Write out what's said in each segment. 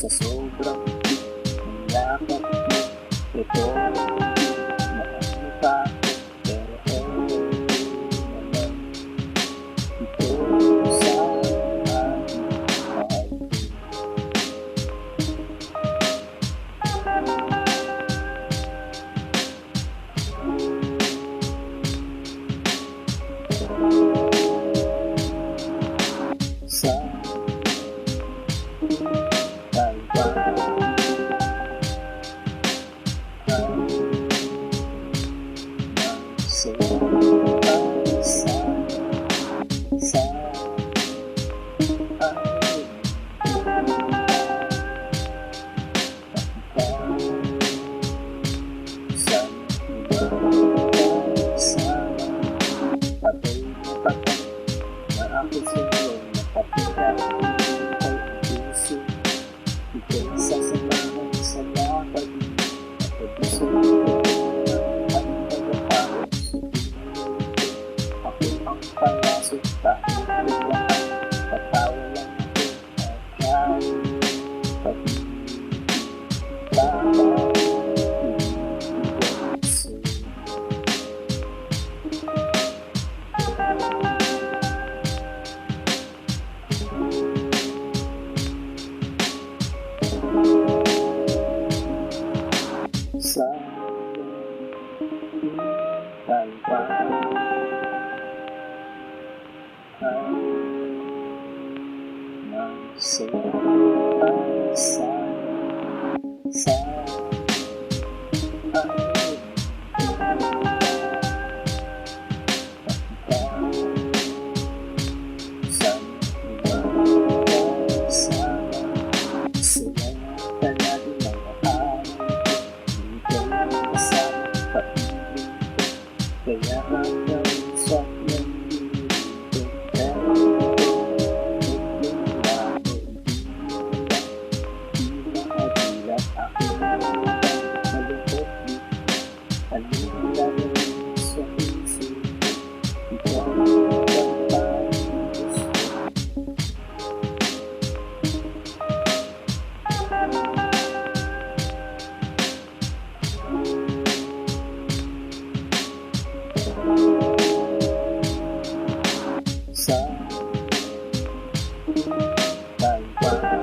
Sa sobrang yakap mo, ito nakakita ko, pero naman ito sa aking mahal ko. Sa sa talpa sa kaya hanggang sa nandito, pero yung labo, di makadilat aking malungkot dito. Anong lalawin sa isip ko, ikaw ang parang gusto. Sa talpa dahil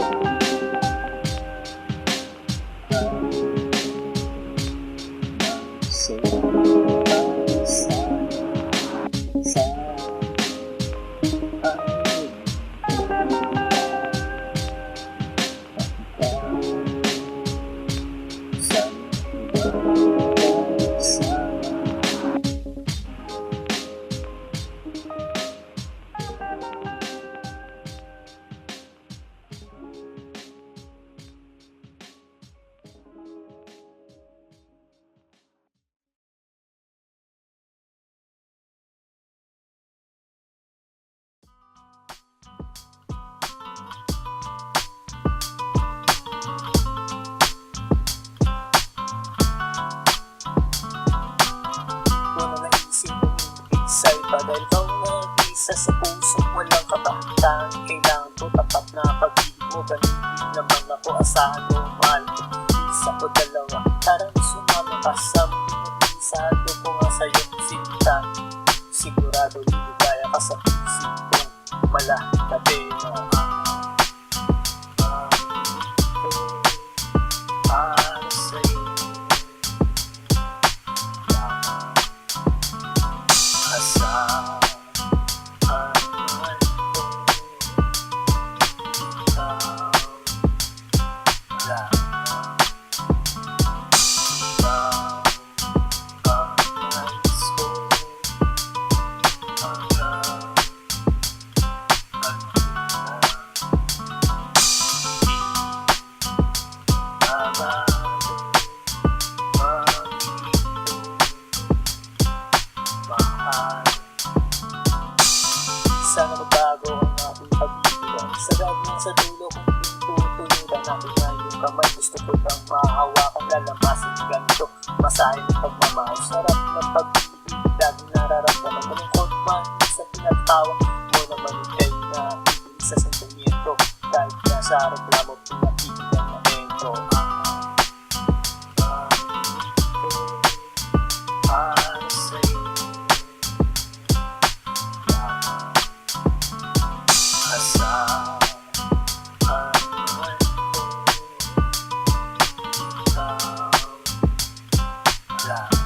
ikaw nag-isa sa puso, walang kabahatan. Kailangan ko tapat na pag-ibig mo, ganun din naman ako asahan mo. Mahal ko, isa o dalawa, tarang sumama ka sa mundo. Isado ko nga sa'yo sinta, sigurado liligaya ka sa puso ko. Malatabi na para sa'yo. Tutunuran natin na yung kamay. Gusto ko lang mahawakan, lalamasin ganito. Masahin ng pagmamahal, sarap ng pag-ibig. Laging nararamdaman, malungkot man sa pinagtawa mo naman ikay na ibig sa sentimiento. Kahit nasa reklamo, pinakikita na ito. Para sa'yo asahan man ko, ikaw lang.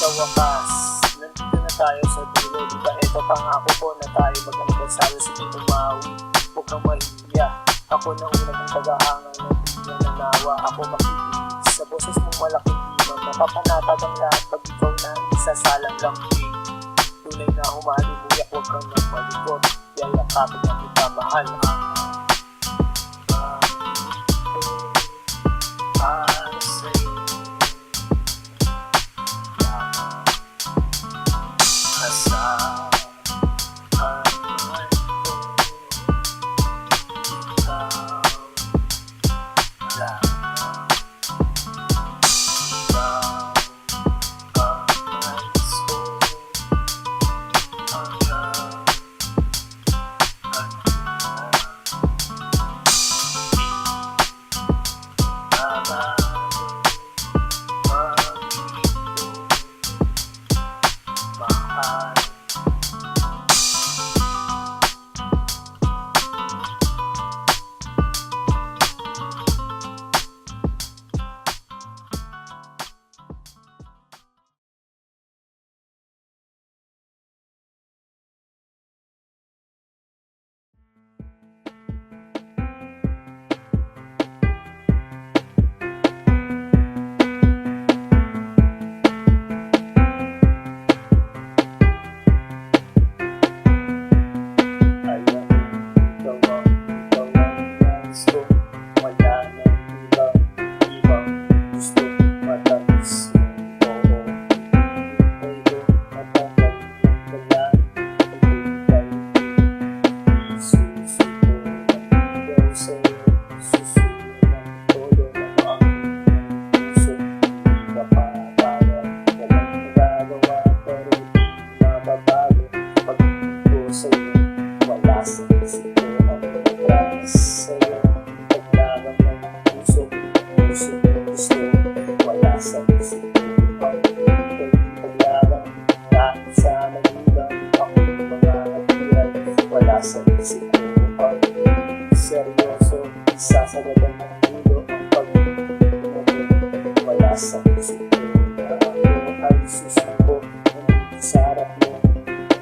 Sa wakas, nandito na tayo sa dulo. Diba ito pangako ko na tayo mag-anibersaryo. Sige umawi, huwag kang mahiya. Ako na una ng pag-aangal na di na nanawa. Ako makikinig sa boses mong malaking diman. Mapapanatag ang lahat pag ikaw na isasalang lambing. Tunay na humalimuyak, huwag kang nang malikot. Yayakapin ang kita mahal. Para sa'yo asahan man ko, ikaw lang. Ikaw ang nais ko hanggang mahal. Sa isip ko ang seryoso, sasagadan ng ulo ang pag-ibig. Wala sa isip ko na ako ay susuko ng sarap mo.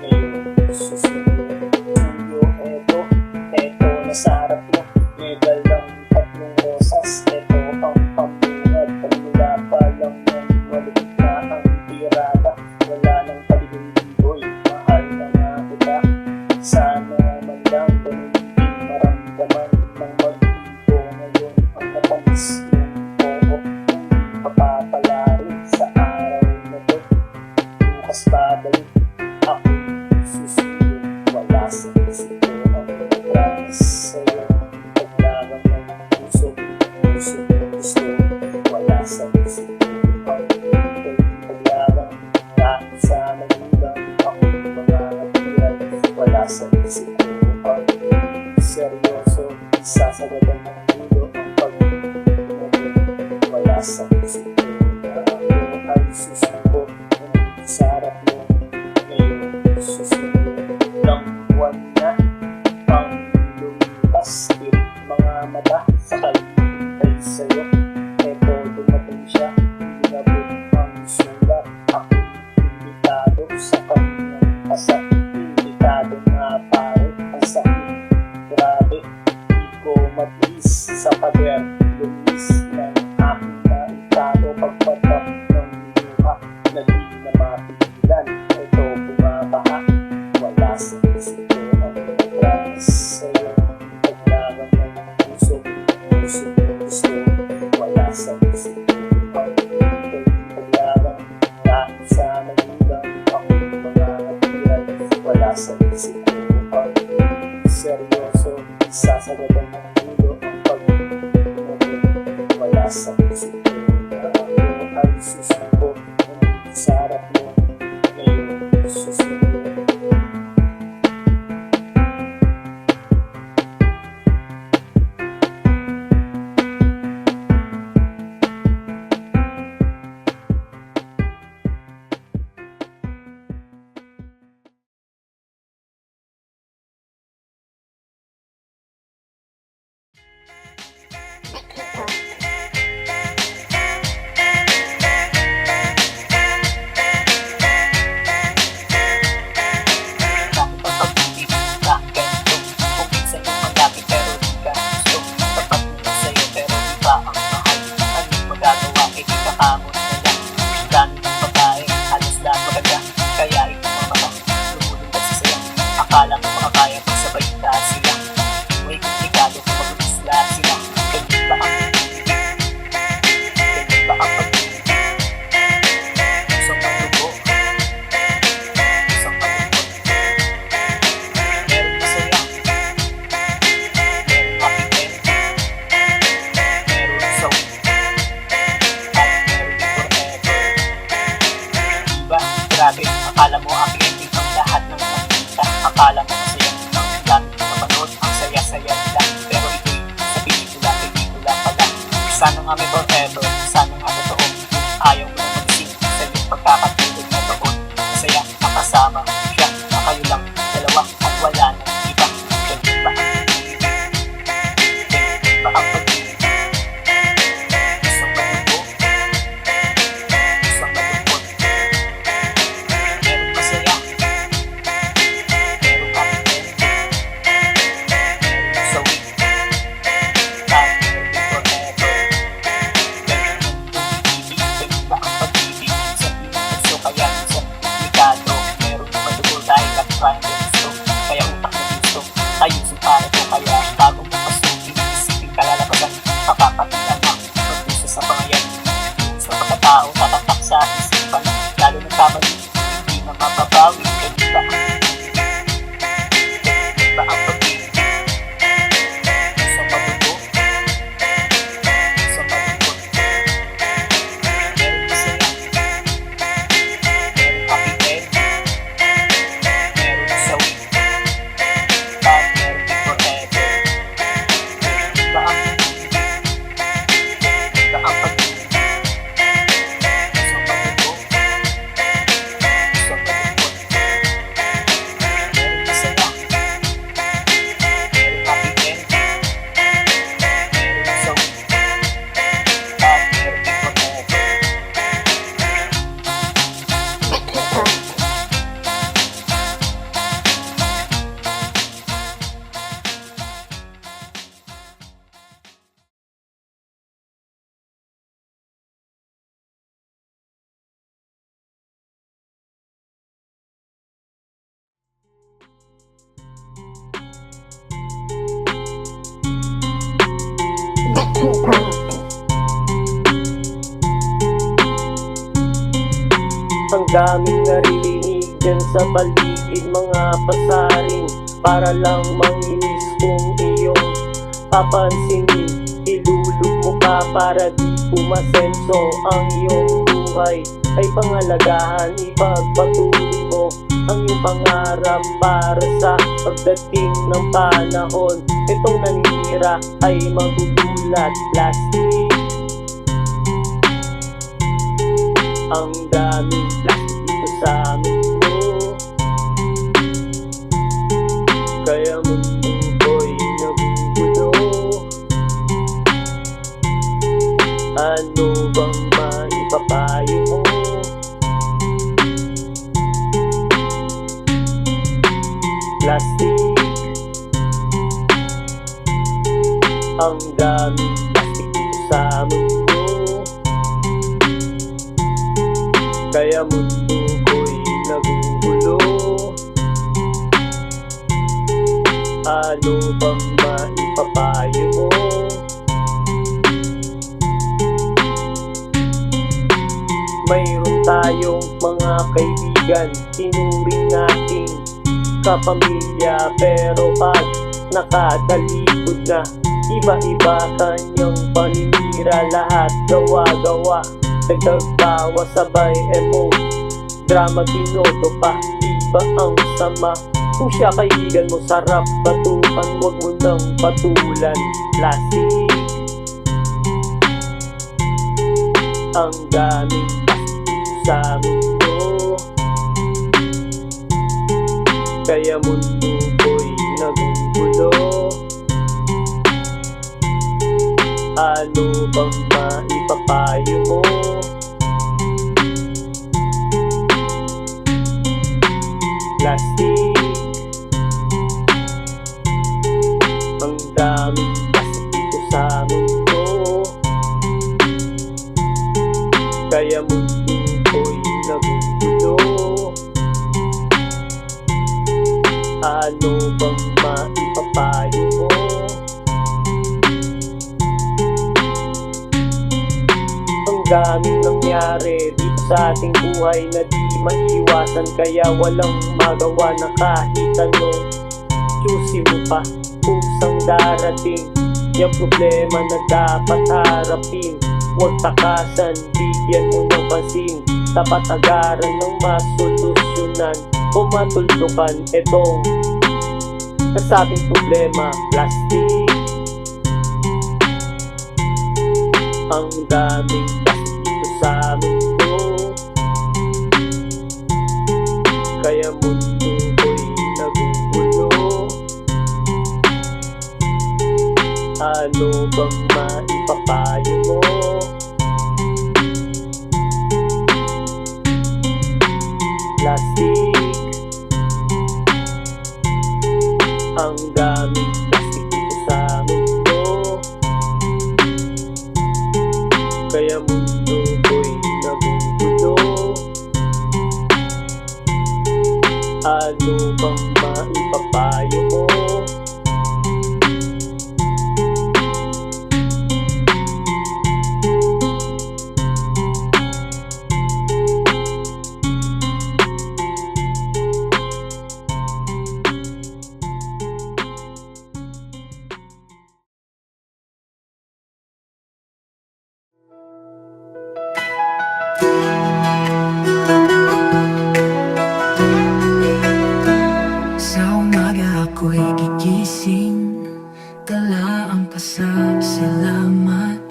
Ngayon susuko tuyo, eto na sa harap mo. May dalang tatlong rosas, eto ang pamungad. Pagmula pa lang ng malikit na ang tirada. Wala nang paligong-ligoy, mahal na nga kita. Sana man lang ganun din maramdaman ng mag-ibo. Ngayon ang matamis yung oo, papapalarin sa araw na to. Bukas babalik, ako susunod. Wala sa isip ko ang promise sa'yo. Paglaban ng puso, gusto. Wala sa isip ko ang paglaban. Kahit sa nagulang ako mga natiran. Wala sa isip ko ang seryoso, sasagadan ng ulo ang pag-ibig. Wala sa isip ko na ako ay susuko ng sarap mo. Ngayon susunod ng buwan na pang lumipas. Tirik mga mata sa kalibay sa'yo. Eto dumating siya, hinabot ang sulat. Ako'y imbitado sa sa isip ko ang seryoso, sasagadan ng ulo ang pag-ibig. Wala sa isip ko na ako ay susuko, nandito sa harap mo ngayon susuko. Akala mo makakaya pag sabay ka sila. May komplikado kung mag-ulis lahat sila. Ganyan ba ang pag-ibig? Ganyan ba ang pag-ibig? Isang malubo, isang malungkot. Meron masaya, meron happy end, meron sawi, at meron din forever. Diba? Grabe, akala mo happy ending ang lahat ng akala mo masaya ang dami ng mapanood, ang saya-saya nila. Pero ito'y sa pelikula pala. Sana nga may forever, sana nga totoo. Ayaw mo na mag-sing sa iyong pagkakatulog na doon. Masaya, makasama siya, na kayo lang dalawa at wala nang iba. Ganyan ba ang pag-ibig? Ganyan ba ang pag-ibig? Isang malungkot, isang malungkot. Meron masaya, kaya utak na gusto ayusin para ko. Kaya bago mo pasukin, isipin kalalabasan, makakatilan na magpusa sa pangayan. Sa pagkatao, tatatak sa isipan, lalo ng kamali, hindi na mababawi. Ganyan ba ang pag-ibig? Ganyan ba ang pag-ibig? Isang mabuto, isang malungkot. Meron masaya, meron happy end, meron sawi, at meron din forever. Ganyan ba ang pag-ibig? Ganyan ba ang pag-ibig? Isang mabuto, isang malungkot. Meron masaya, meron happy end, meron sawi, at meron din forever. Ang daming naririnig dyan sa paligid, mga pasaring para lang manginis. Kung iyong papansinin, ilulog mo pa para di pumasenso. Ang iyong buhay ay pangalagahan, ipagpatuloy mo ang iyong pangarap para sa pagdating ng panahon. Itong naninira ay magugulat. Plastic, ang daming plastic dito sa mundo, kaya mundo ko'y nagugulo. Ano bang maipapayo mo? Plastic, ang daming plastic dito sa mundo, kaya mundo ko'y nagugulo. Ano bang maipapayo mo? Mayroon tayong mga kaibigan, tinuring nating magkapamilya. Pero pag nakatalikod na, iba-iba kanyang paninira. Lahat gawa-gawa, nagtagtawa, sabay emote, drama tinoto pa, iba ang sama. Kung siya kaibigan mo, sarap batukan, wag mo nang patulan. Plastic ang daming sa mundo, kaya mundo ko'y nagugulo. Ano bang maipapayo mo? Plastic ang daming plastic dito sa mundo, kaya mundo ko'y nagugulo. Ano bang maipapayo mo? Ang daming nangyari dito sa ating buhay na di maiwasan, kaya walang magawa na kahit anong choosy mo pa. Kusang darating yung problema na dapat harapin. Huwag takasan, bigyan mo ng pansin. Dapat agaran ng masolusyonan o matuldukan itong nasabing problema. Plastic ang daming plastic dito sa mundo, kaya mundo ko'y nagugulo. Ano bang maipapayo mo? Plastic ang daming plastic dito sa mundo, kaya mundo ko'y nagugulo. Ano bang maipapayo mo? Sa umaga ako'y gigising, dala ang pasasalamat.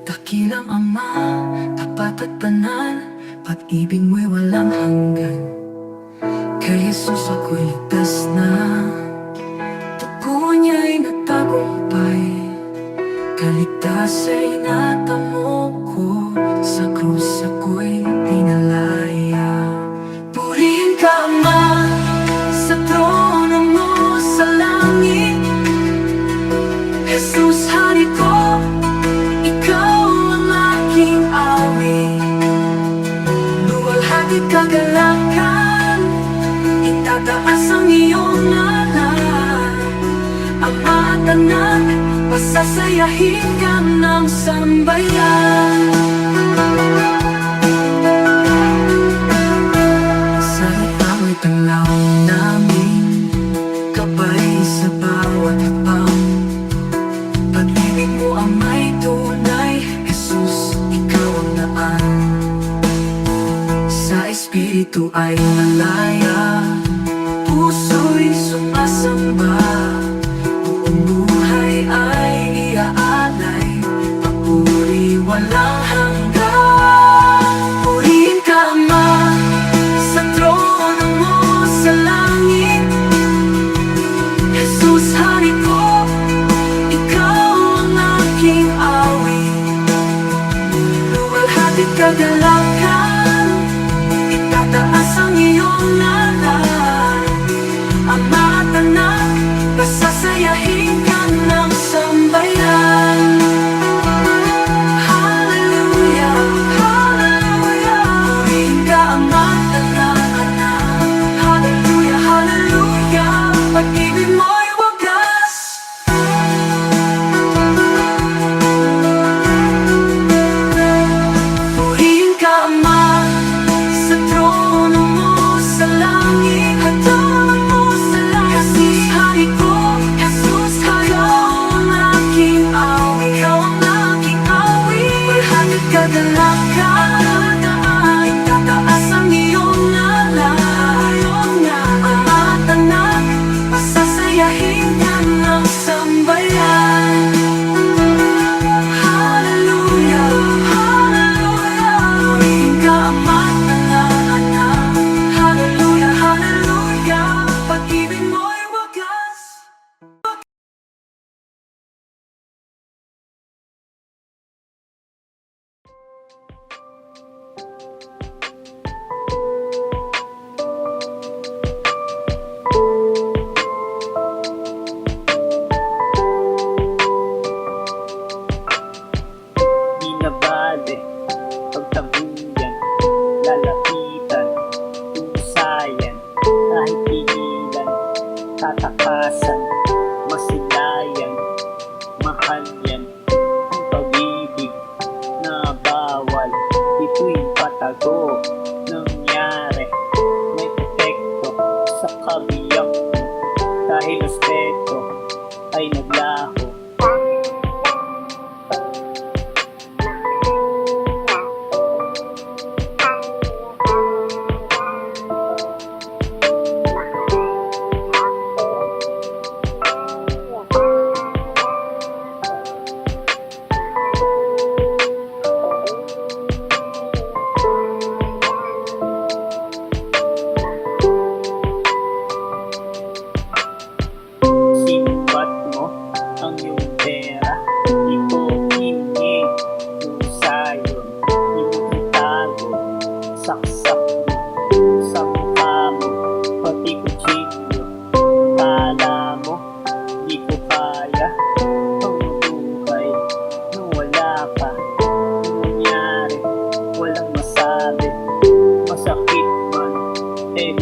Dakilang Ama, tapat at banal, pag-ibig mo'y walang hanggan. Kay Jesus ako'y ligtas na, dugo niya'y nagtagumpay. Kaligtas ay natamo ko, sa krus ako'y pinalaya. Purihin ka Ama, sa trono mo sa langit. Jesus, hari ko, ikaw ang aking awit. Luwalhati kagalakan, itataas ang iyong ngalan. Ama at anak, pasasayahin ka ng sambayan. Sa ikaw tanglaw namin, gabay sa bawat hakbang. Pag-ibig mo ang may tunay, Jesus, ikaw ang daan. Sa Espiritu ay malaya, puso'y sumasamba. Buong buhay ay iaalay, papuri walang hanggan. Purihin ka Ama, sa trono mo sa langit. Jesus, hari ko, ikaw ang aking awit. Luwalhati't kagalakan, itataas ang iyong ngalan. Ama at anak, pasasayahin ka ng sambayan. Hallelujah.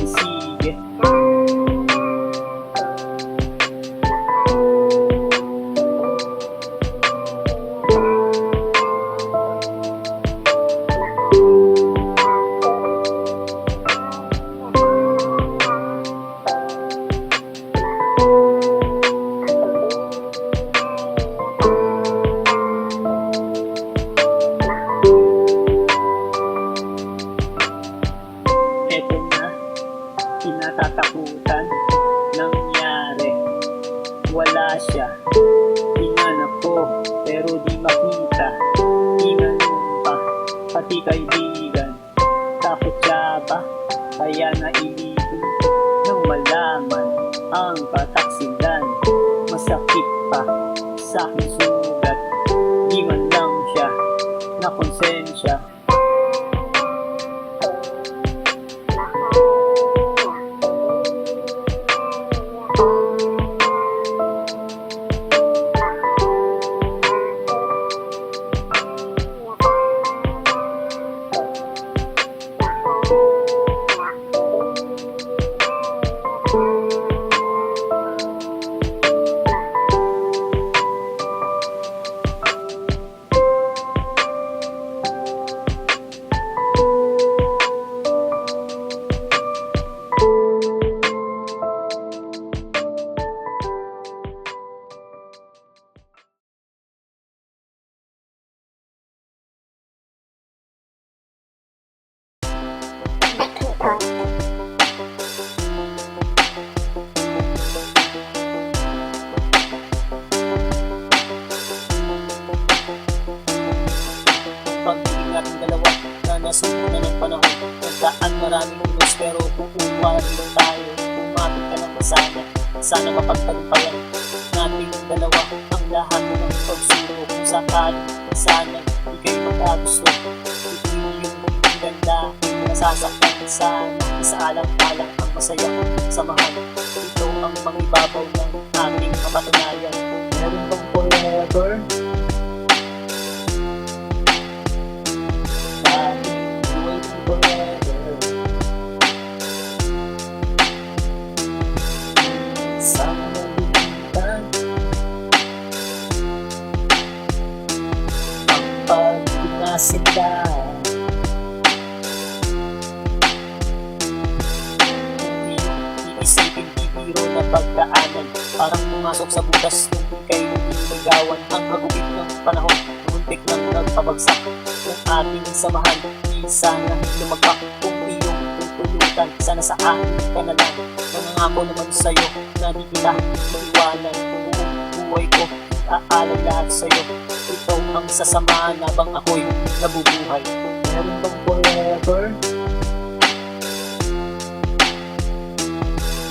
sige. Eto na, kinatatakutan, nangyari. Wala siya, hinanap ko, pero di makita. Tinanong pa, pati kaibigan. Takot siya ba? Kaya nailibin nang malaman ang kataksilan. Masakit pa sa aking sugat, di man lang siya na konsensya. Pag-ibig natin dalawa na nasunog na ng panahon. Nagdaan maraming ulos pero kukuha rin tayo. Umapit ka lang sana, sana mapagtagumpayan nating dalawa ang lahat ng pagsuro. Kung sakali, sana di kayo magkagusto. Ito yung ganda, nasasaktan sana. Isaalang-alang ang masaya samahan. Ito ang mangibabaw ng ating kapatunayan. Meron bang forever? Sila kung iisipin bibiro na pagdaanan, parang pumasok sa butas nung ika'y niligawan. Ang hagupit ng panahon, muntik nang nagpabagsak ng ating samahan. Di sana lumagpak kung iyong tutulutan, sana sa akin ka na lang. Nangangako naman sa'yo na di kita iiwanan. Buong buhay ko aalay lahat sa'yo. Ito ang sasamahan habang ako'y nabubuhay. Meron bang forever?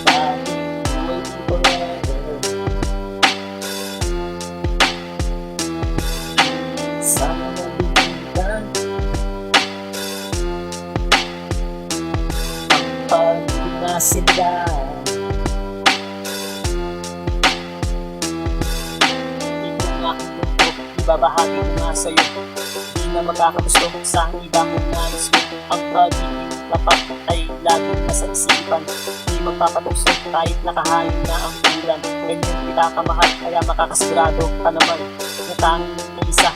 Bakit waiting forever? Sana nabigyan pag-ibig na sila. Ibabahagi ko nga sa'yo, di na magkakagusto sa iba kong nais ko. Ang pagiging tapat ay laging nasa isipan, di magpapatukso kahit nakahain na ang ulan. Ganyan kita kamahal, kaya makakasigurado ka naman na tanging isa.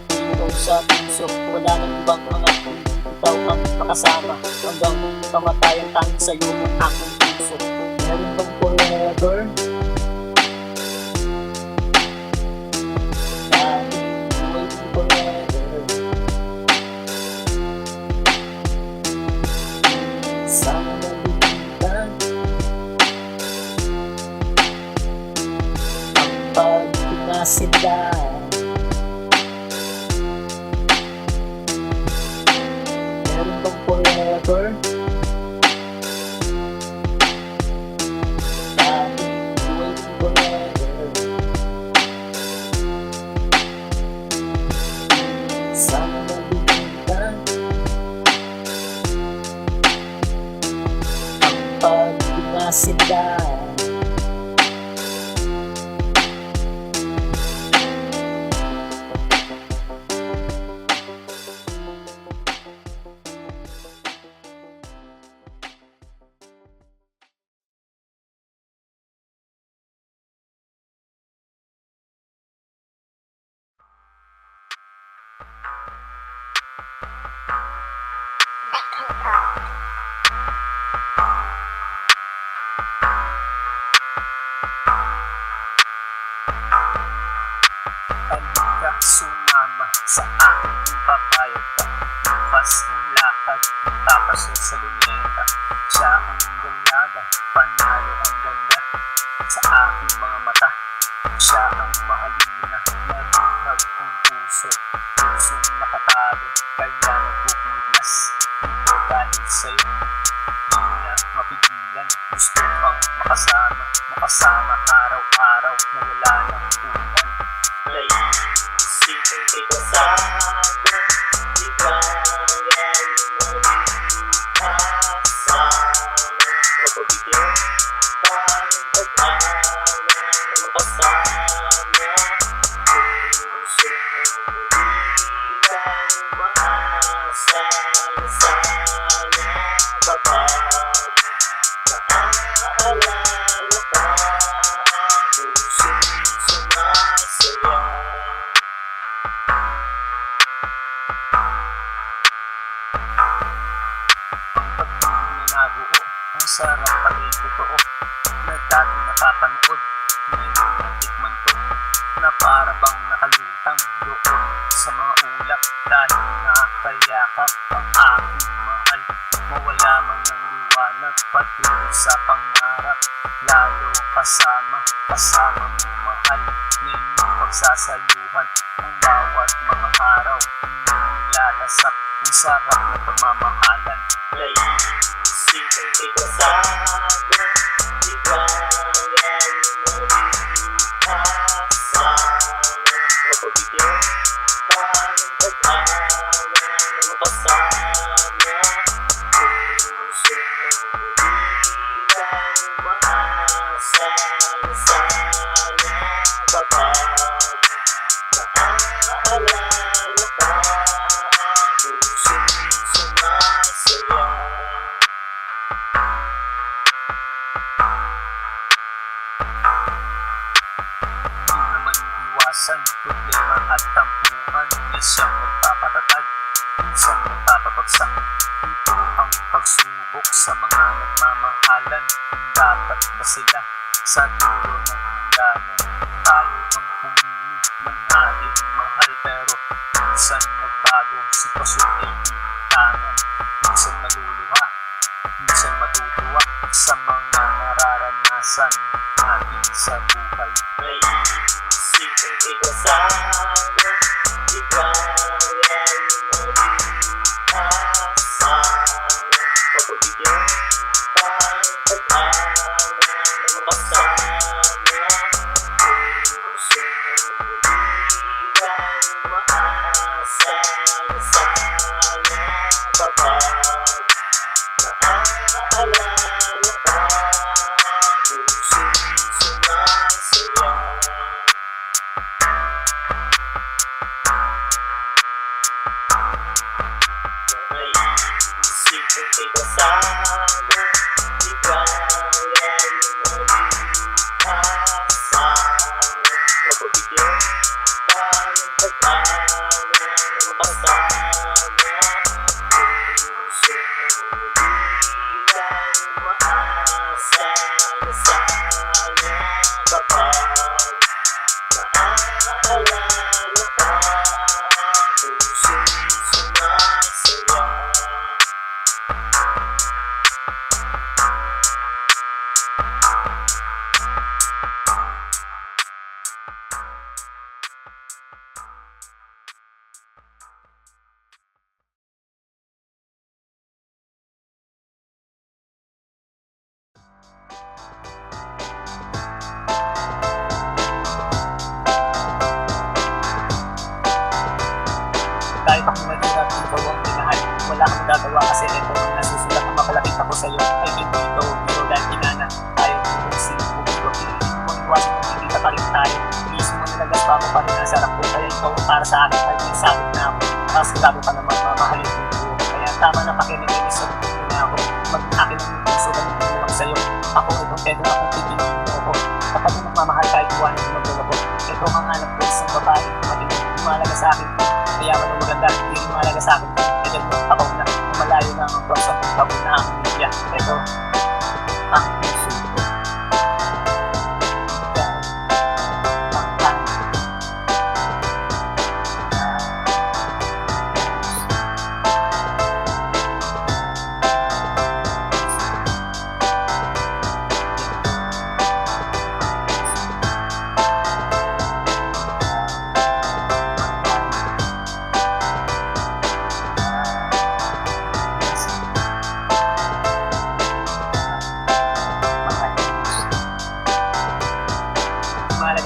Dito sa puso, wala nang ibang mga hindi ikaw ang makasama. Hanggang kamatayan tanging sa'yo ang aking puso. Meron bang forever? Sana nabigyan ang pag-ibig na sila. Meron bang forever? Bakit waiting forever? Sana nabigyan pag-ibig na sila. papayag ka. Bukas ng lakad, magpapasya sa luneta. Siya ang dalaga, panalo ang ganda. Sa aking mga mata, siya ang mahalina. Nabuhag ang puso, pusong nakatago. Kaya nagpupumiglas, ito dahil sa'yo. Di na mapigilan, gusto kang makasama. Makasama araw-araw na wala ng ulan. Naisipin kay kasama, di kaya mag-asama. Mapabigyan pa ng pag-awa na makasama. Puso hindi tayo maasa na sana babago. Naaalala ka, pusong sumasaya. Ang nabuo, ang sarap pala'y totoo. Na dati napapanood, ngayon natikman ko. Na para bang nakalutang doon sa mga ulap. Dahil nakakayakap ang aking mahal. Mawala man ng liwanag, patuloy sa pangarap. Lalo kasama mo mahal. Na inyong pagsasaluhan ang bawat mga araw. Inyong lalasap, ang sarap na pagmamahalan. Naisipin kay kasama, di kaya mag-asama. Mapabigyan pa ng pag-awa na makasama. Puso hindi tayo maasa na sana babago. Naaalala ka, pusong sumasaya. Di naman iwasan, problema at tampuhan. Na siyang nagpapatatag, minsan nagpapabagsak. Ito ang pagsubok sa mga nagmamahalan. Kung dapat ba sila sa dulo ng hangganan? Tayo ang pumili ng ating mahal. Pero minsan nagbago, sitwasyon ay itangan. Minsan maluluha, minsan matutuwa sa mga nararanasan natin sa buhay. Naisipin kay kasama, di kaya mag-asama. Mapabigyan pa ng pag-awa na makasama. Puso hindi tayo maasa na sana babago. Naaalala ka, pusong sumasaya. Naisipin kay kasama, di kaya mag-asama. Mapabigyan pa ng pag-awa na makasama. Puso hindi tayo maasa na sana babago. Naaalala ka, pusong sumasaya. Kahit ako naghirap, ikaw ang minahal. Wala kang gagawa kasi ito ang nasusulat ang mapalapit ako sa'yo. Ay hindi ito, biro dahil inana. Tayo kung pumilo. Hindi mo iwasan kung hindi pa rin tayo. Iisip mo nalagas pa mo pa rin ang sarap ko. Kaya ikaw para sa akin ay may sakit na ako. Tapos gago ka naman mamahalin ko buo. Kaya tama na pakinig sa buo na ako. Mag-akin ang puso na hindi lang sa'yo. Ako itong tedo akong pipiliin mo ako. Kapag mo nagmamahal kahit iwanan mo magdala ko. Ito ang hanap ko isang babae. Matingin, lumalaga sa akin. Kaya man ang maganda, hindi lumalaga sa akin. Edad mo, tapaw na. Malayo na ang buwan sa pagpapag na ang media. Ito, ang puso ko. Ikaw, ang tanong.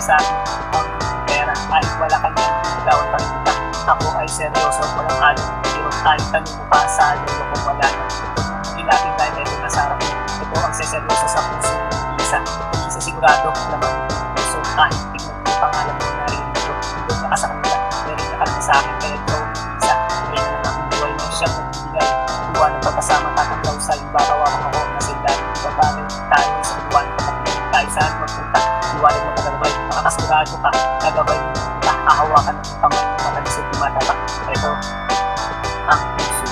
sa akin ang pera kahit wala ka niyan, bitawan pa rin kita. Ako ay seryoso, walang halong biro. Kahit tanong mo pa sa lolo kung wala na. Ilapin dahil ito nasa harap mo. Ito ang seseryoso sa puso ng isa. Isa sigurado naman yung puso. Kahit tingnan mo yung pangalan mo na rin ito. Doon na ka sa kanila, meron na ka lang sa akin. Kaya ikaw ang isa. Kaya na lang ang buhay na siyang nagbibigay. Tuwa ng pagkasama, tatanggaw sa iba. Kawawa ako na sila. Ibabagay tayo sa buwan. Kapag tayo saan magpunta. Iwanan mo tagalabay. Makakasigurado ka. Nagabay mo. Hahawakan ng pangay mo matalisod yung mata. Ito ang puso.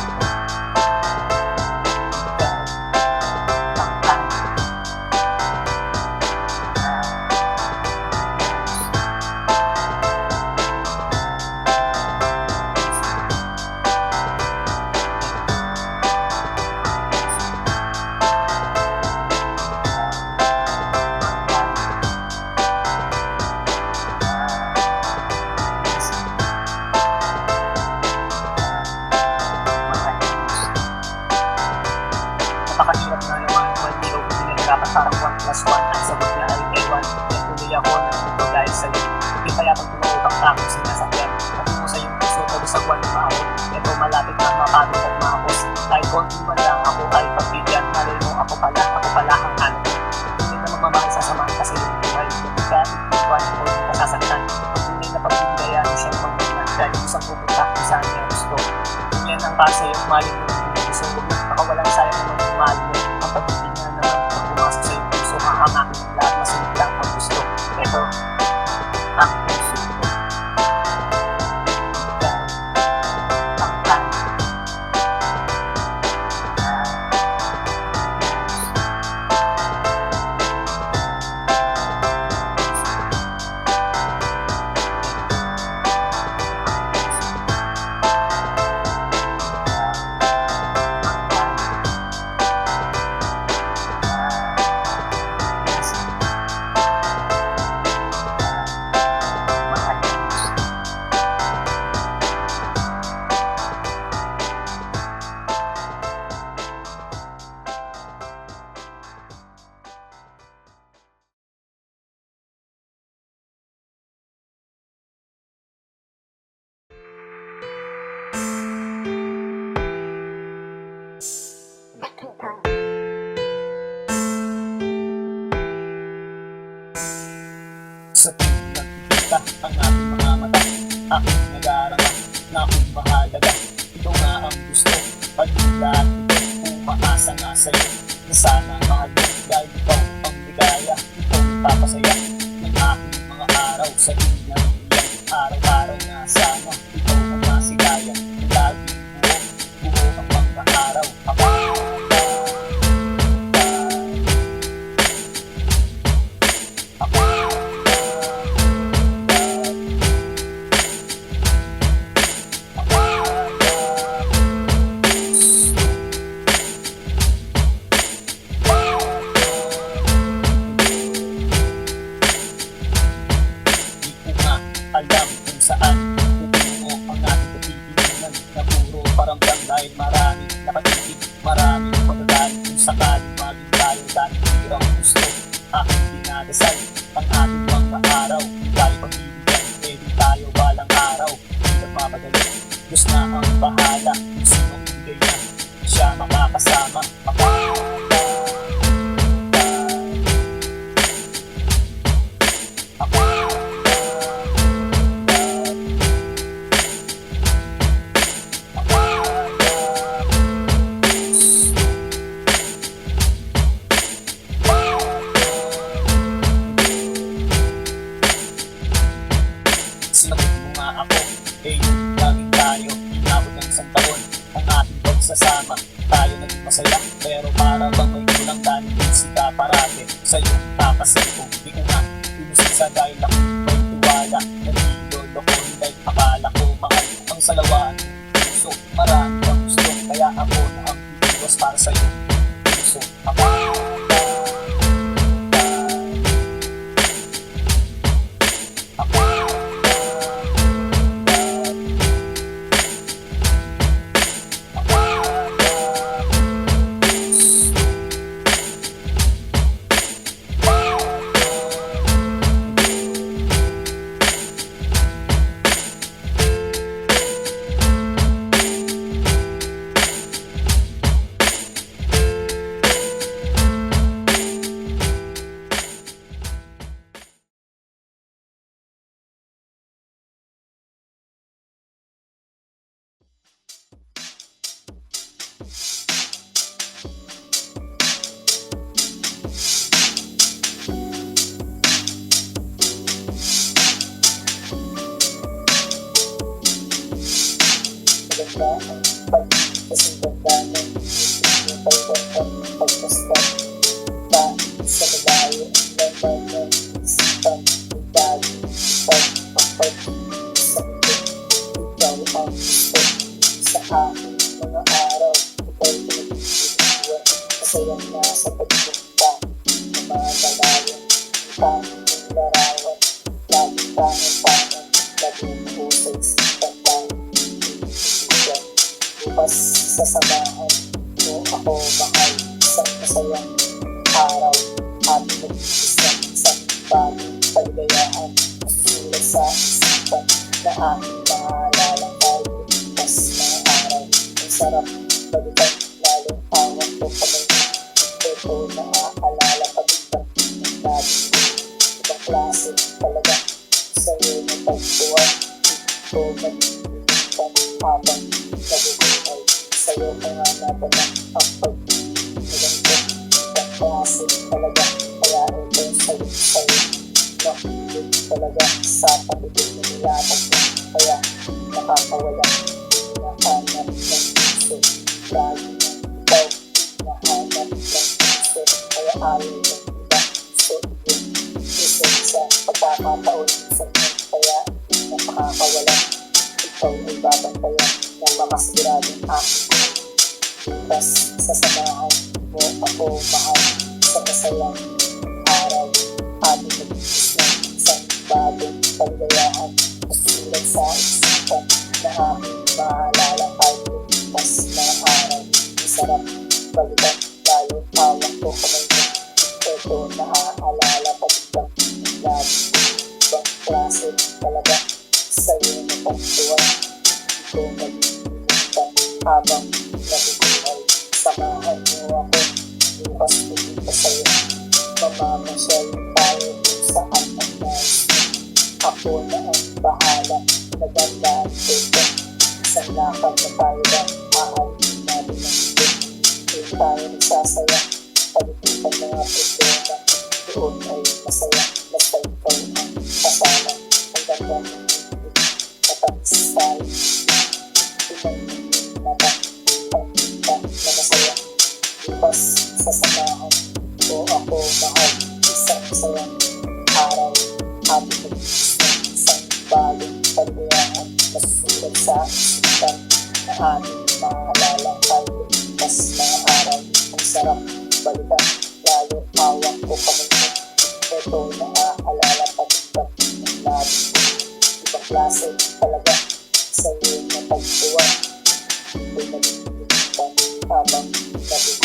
Napakahirap na naman, hindi ko pinagkakapat parang 1+1 ang sagot niya ay ewan. Kaya tuloy ako nandito dahil sa'yo. Hindi kaya pag tumawag ang akong sinasakyan. Patungo sa iyong puso, pag-usagwan ng maawag. Ito malapit na mapagod at mahapos. Kahit konti man lang ako ay pagbibigyan. Malay mo ako pala ang hanap. Hindi na magmamahal sa samahan kasi yung buhay. Kaya iwan ko yung kasasaktan. Ang tunay na pagbibigaya ay siyang panguna. Dahil isang pupunta kung saan niya gusto. Yan ang kasi yung mali mo ng puso. Huwag na pakawalan sayang naman yung mahal mo. Ang pag-ibig na naman ang pumasok sa iyong puso. Ang aking lahat masunod lang ang gusto. Ito ang puso ko. Ikaw ang aking. Sa tuwing nagkikita ang ating mga mata, aking nag-aarama na kung mahalaga. Ito nga ang gusto, pag-ila at ito, umaasa nga sa'yo. Na sana mahal mo dahil ikaw ang ligaya, ikaw ang papasaya ng aking mga araw. Sa tuwing ng iyan, araw-araw na sana ikaw ang masigaya. Laging buo ang mga araw. Alam kung saan pupungo ang ating pagtitinan na puro paramdam dahil maraming nakatitig, maraming magagaling kung sakaling maging tayo dahil hirang gusto. Aking dinadasal ang ating mga araw dahil pagbibigyan, pwede tayo balang araw. Hindi nagmamadali, Diyos na ang bahala kung sino bigay na siya makakasama. Sinagot mo nga ako, laging tayo, inabot ng isang taon ang ating pagsasama. Tayo naging masaya, pero para bang may kulang dahil busy ka parate sa iyong takas ko. Di ko nga pinusin sa dahil ako may tiwala. Nagilolo ko dahil akala ko mahal ang salawaan puso. Marami ang gusto, kaya ako na ang pinuwas para sa iyong puso. Sinagot mo tangan-tangan, nag-uusay sa tandaan. Bukas sasamahan mo ako mahal, isang masayang araw, ating mag-iisang isang bagong kaligayahan. Masusulat sa isipan na aking maalala tayo, bukas mga araw. Ang sarap balikan, lalong hawak ko kamay mo. Ito naaalala pagkat ng dati. Ibang klase talaga sa'yo na pagbuwan. Ito mag-iipan habang nabubuhay. Sa'yo ka nga nadala ang pag-iipan. Ibang klase talaga, kaya ito sa'yo. Nakilig talaga sa pag-ibig na nilapag mo. Kaya nakakawala, nahanap ng puso. Lagi ng ikaw, nahanap ng puso. Kaya ayaw ng iba, so yun. Isa sa pagkakataon sa inyo. Kaya hindi na makakawala. Ikaw ay babantayan na makasiguradong aking. Bukas sasamahan mo ako mahal sa masayang araw. Ating mag-iis ng isang bagong kaligayahan. Masulat sa isipan na aking maalala tayo. Bukas na araw, masarap balikan, lalo hawak ko kamay mo. Ito naaalala pagkat ng lagi. Ibang klase talaga sa'yo na pagtuwan. Ito mag-iinitan habang nabubuhay. Samahan mo ako, bukas pupunta sa'yo. Mamamasyal tayo kung saan ang nais mo. Ako na ang bahala, nagandaan ko ito. Isang lakad na tayo lang, aalin natin ng ito. Doon tayo nagsasaya, palipitan mga problema. Doon ay masaya, basta ikaw ang kasama. Ang ganda ng ibig, matamis tayo. Pinag-ibig na ba, pagkita na masaya. Bukas sasamahan ko ako mahal, isang masayang araw. Ating mag-iis ng isang bagong kaligayahan. Masusulat sa isipan na ating maalala tayo. Bukas mga araw, ang sarap balikan, lalo hawak ko kamay mo. Ito naaalala pagkat ng labi. Ibang klase talaga sa'yo na pagtuwan. Ito nag-iinitan habang nabubuhay.